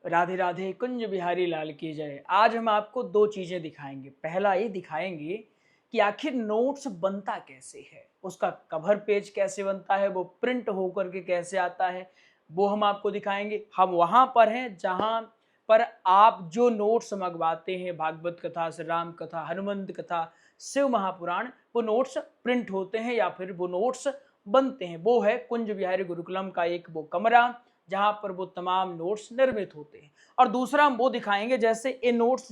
राधे राधे, कुंज बिहारी लाल की जय। आज हम आपको दो चीजें दिखाएंगे। पहला ये दिखाएंगे कि आखिर नोट्स बनता कैसे है, उसका कवर पेज कैसे बनता है, वो प्रिंट होकर के कैसे आता है, वो हम आपको दिखाएंगे। हम वहां पर हैं जहां पर आप जो नोट्स मंगवाते हैं, भागवत कथा, श्री राम कथा, हनुमंत कथा, शिव महापुराण, वो नोट्स प्रिंट होते हैं या फिर वो नोट्स बनते हैं। वो है कुंज बिहारी गुरुकुलम का एक वो कमरा जहां पर वो तमाम नोट्स निर्मित होते हैं। और दूसरा हम वो दिखाएंगे जैसे ये नोट्स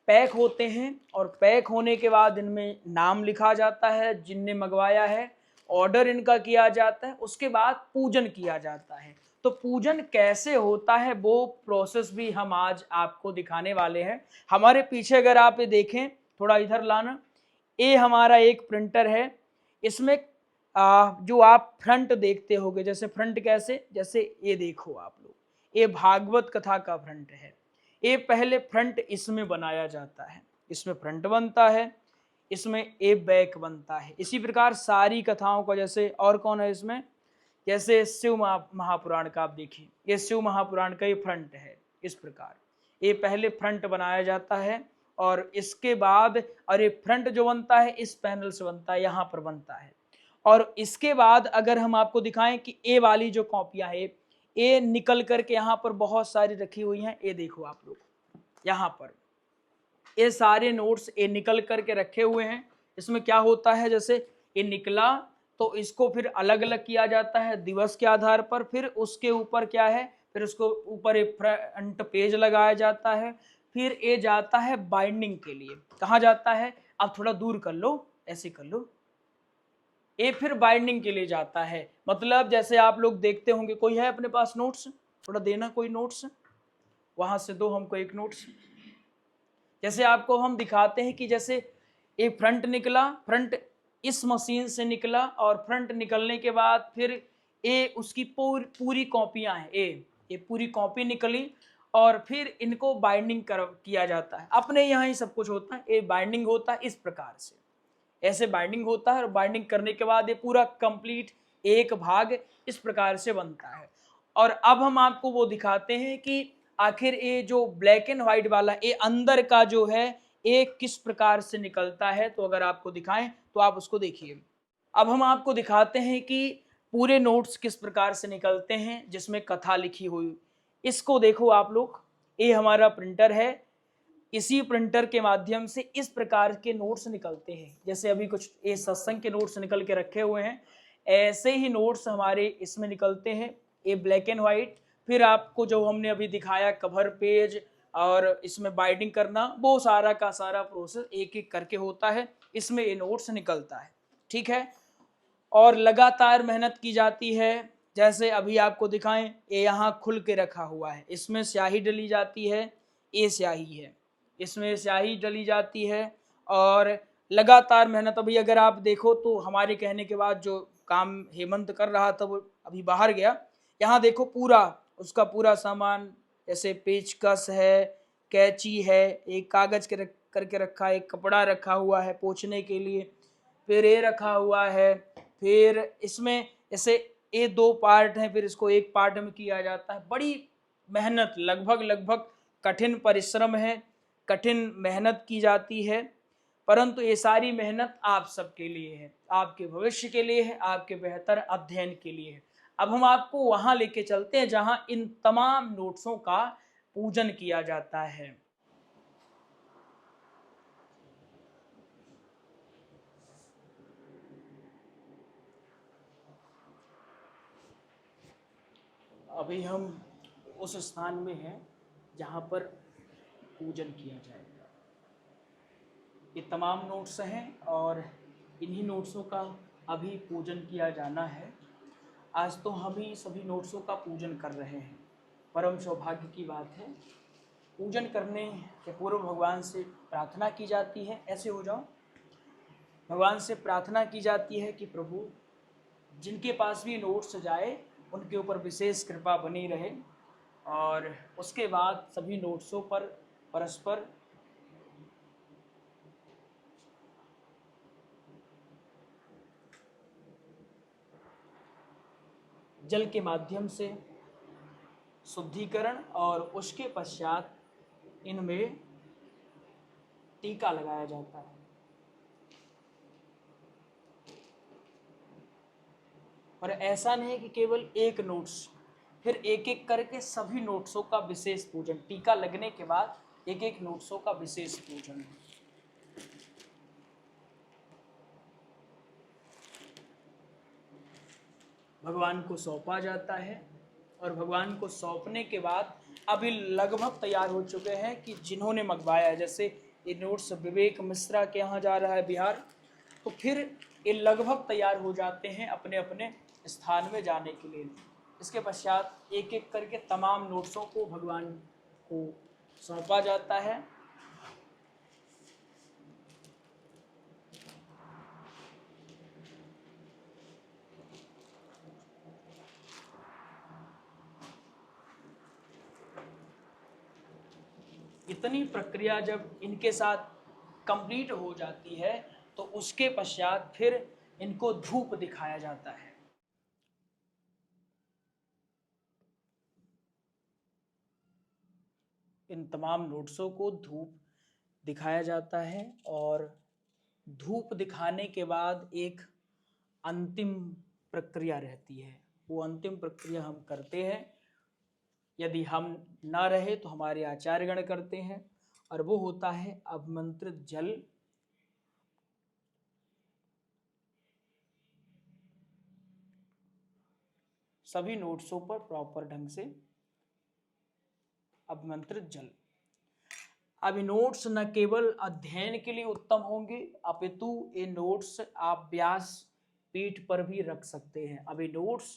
पैक होते हैं और पैक होने के बाद इनमें नाम लिखा जाता है जिनने मंगवाया है, ऑर्डर इनका किया जाता है, उसके बाद पूजन किया जाता है। तो पूजन कैसे होता है वो प्रोसेस भी हम आज आपको दिखाने वाले हैं। हमारे पीछे अगर आप ये देखें, थोड़ा इधर लाना, ये हमारा एक प्रिंटर है। इसमें जो आप फ्रंट देखते होगे, जैसे फ्रंट कैसे, जैसे ये देखो आप लोग, ये भागवत कथा का फ्रंट है। ये पहले फ्रंट इसमें बनाया जाता है, इसमें फ्रंट बनता है, इसमें ए बैक बनता है। इसी प्रकार सारी कथाओं का, जैसे और कौन है इसमें, जैसे शिव महापुराण का आप देखिए, ये शिव महापुराण का ये फ्रंट है। इस प्रकार ये पहले फ्रंट बनाया जाता है और इसके बाद, और ये फ्रंट जो बनता है इस पैनल से बनता है, यहाँ पर बनता है। और इसके बाद अगर हम आपको दिखाएं कि ए वाली जो कॉपियां है, ये निकल करके यहाँ पर बहुत सारी रखी हुई हैं। ये देखो आप लोग, यहाँ पर ये सारे नोट्स ये निकल करके रखे हुए हैं। इसमें क्या होता है, जैसे ये निकला तो इसको फिर अलग अलग किया जाता है दिवस के आधार पर। फिर उसके ऊपर क्या है, फिर उसको ऊपर एक फ्रंट पेज लगाया जाता है। फिर ये जाता है बाइंडिंग के लिए। कहाँ जाता है, आप थोड़ा दूर कर लो, ऐसे कर लो। ये फिर बाइंडिंग के लिए जाता है। मतलब जैसे आप लोग देखते होंगे, कोई है अपने पास नोट्स, थोड़ा देना कोई नोट्स, वहां से दो हमको एक नोट्स। जैसे आपको हम दिखाते हैं कि जैसे ये फ्रंट निकला, फ्रंट इस मशीन से निकला और फ्रंट निकलने के बाद फिर ये उसकी पूरी कॉपियां हैं, ये पूरी कॉपी निकली और फिर इनको बाइंडिंग किया जाता है। अपने यहाँ ही सब कुछ होता है, ये बाइंडिंग होता है इस प्रकार से, ऐसे बाइंडिंग होता है। और बाइंडिंग करने के बाद ये पूरा कंप्लीट एक भाग इस प्रकार से बनता है। और अब हम आपको वो दिखाते हैं कि आखिर ये जो ब्लैक एंड व्हाइट वाला, ये अंदर का जो है ये किस प्रकार से निकलता है। तो अगर आपको दिखाएं तो आप उसको देखिए। अब हम आपको दिखाते हैं कि पूरे नोट्स किस प्रकार से निकलते हैं जिसमें कथा लिखी हुई। इसको देखो आप लोग, ये हमारा प्रिंटर है। इसी प्रिंटर के माध्यम से इस प्रकार के नोट्स निकलते हैं। जैसे अभी कुछ ये सत्संग के नोट्स निकल के रखे हुए हैं, ऐसे ही नोट्स हमारे इसमें निकलते हैं, ये ब्लैक एंड व्हाइट। फिर आपको जो हमने अभी दिखाया कवर पेज और इसमें बाइंडिंग करना, वो सारा का सारा प्रोसेस एक एक करके होता है, इसमें ये नोट्स निकलता है। ठीक है, और लगातार मेहनत की जाती है। जैसे अभी आपको दिखाएं, ये यहाँ खुल के रखा हुआ है, इसमें स्याही डली जाती है, ये स्याही है, इसमें स्याही डली जाती है। और लगातार मेहनत, अभी अगर आप देखो तो हमारे कहने के बाद जो काम हेमंत कर रहा था वो अभी बाहर गया। यहाँ देखो पूरा उसका पूरा सामान, जैसे पेचकस है, कैंची है, एक कागज के करके रखा है, एक कपड़ा रखा हुआ है पोंछने के लिए, फिर ये रखा हुआ है। फिर इसमें ऐसे ये दो पार्ट हैं, फिर इसको एक पार्ट में किया जाता है। बड़ी मेहनत, लगभग कठिन परिश्रम है, कठिन मेहनत की जाती है। परंतु ये सारी मेहनत आप सबके लिए है, आपके भविष्य के लिए है, आपके बेहतर अध्ययन के लिए है। अब हम आपको वहां लेके चलते हैं जहां इन तमाम नोट्सों का पूजन किया जाता है। अभी हम उस स्थान में हैं जहाँ पर पूजन किया जाएगा। ये तमाम नोट्स हैं और इन्हीं नोट्सों का अभी पूजन किया जाना है। आज तो हम ही सभी नोट्सों का पूजन कर रहे हैं। परम सौभाग्य की बात है। पूजन करने के पूर्व भगवान से प्रार्थना की जाती है, ऐसे हो जाओ, भगवान से प्रार्थना की जाती है कि प्रभु जिनके पास भी नोट्स जाए उनके ऊपर विशेष कृपा बनी रहे। और उसके बाद सभी नोट्सों पर परस्पर जल के माध्यम से शुद्धिकरण और उसके पश्चात इनमें टीका लगाया जाता है। और ऐसा नहीं है कि केवल एक नोट्स, फिर एक एक करके सभी नोट्सों का विशेष पूजन, टीका लगने के बाद एक एक नोट्सों का विशेष पूजन है। भगवान को सौंपा जाता है और भगवान को सौंपने के बाद अभी लगभग तैयार हो चुके हैं कि जिन्होंने मंगवाया है, जैसे ये नोट्स विवेक मिश्रा के यहाँ जा रहा है बिहार, तो फिर ये लगभग तैयार हो जाते हैं अपने अपने स्थान में जाने के लिए। इसके पश्चात एक एक करके तमाम नोट्सों को भगवान को सौंपा जाता है। इतनी प्रक्रिया जब इनके साथ कंप्लीट हो जाती है तो उसके पश्चात फिर इनको धूप दिखाया जाता है। इन तमाम नोट्सों को धूप दिखाया जाता है और धूप दिखाने के बाद एक अंतिम प्रक्रिया रहती है। वो अंतिम प्रक्रिया हम करते हैं, यदि हम ना रहे तो हमारे आचार्यगण करते हैं, और वो होता है अभिमंत्रित जल। सभी नोट्सों पर प्रॉपर ढंग से अभिमंत्रित जल। अब ये नोट्स न केवल अध्ययन के लिए उत्तम होंगे, अपितु ये नोट्स आप व्यास पीठ पर भी रख सकते हैं। अब ये नोट्स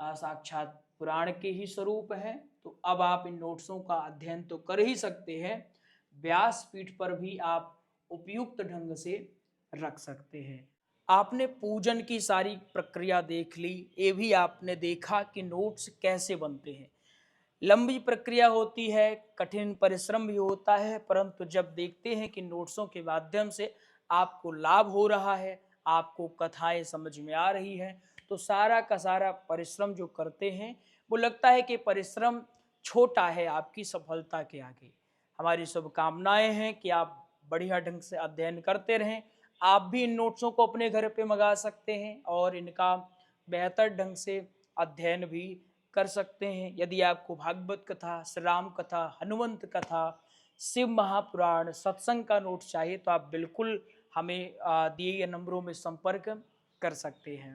साक्षात पुराण के ही स्वरूप हैं, तो अब आप इन नोट्सों का अध्ययन तो कर ही सकते हैं, व्यास पीठ पर भी आप उपयुक्त ढंग से रख सकते हैं। आपने पूजन की सारी प्रक्रिया देख ली, ये भी आपने देखा कि नोट्स कैसे बनते हैं। लंबी प्रक्रिया होती है, कठिन परिश्रम भी होता है, परंतु जब देखते हैं कि नोट्सों के माध्यम से आपको लाभ हो रहा है, आपको कथाएं समझ में आ रही है, तो सारा का सारा परिश्रम जो करते हैं वो लगता है कि परिश्रम छोटा है आपकी सफलता के आगे। हमारी शुभकामनाएं हैं कि आप बढ़िया ढंग से अध्ययन करते रहें। आप भी इन नोट्सों को अपने घर पे मंगा सकते हैं और इनका बेहतर ढंग से अध्ययन भी कर सकते हैं। यदि आपको भागवत कथा, श्री राम कथा, हनुमंत कथा, शिव महापुराण, सत्संग का नोट चाहिए तो आप बिल्कुल हमें दिए गए नंबरों में संपर्क कर सकते हैं।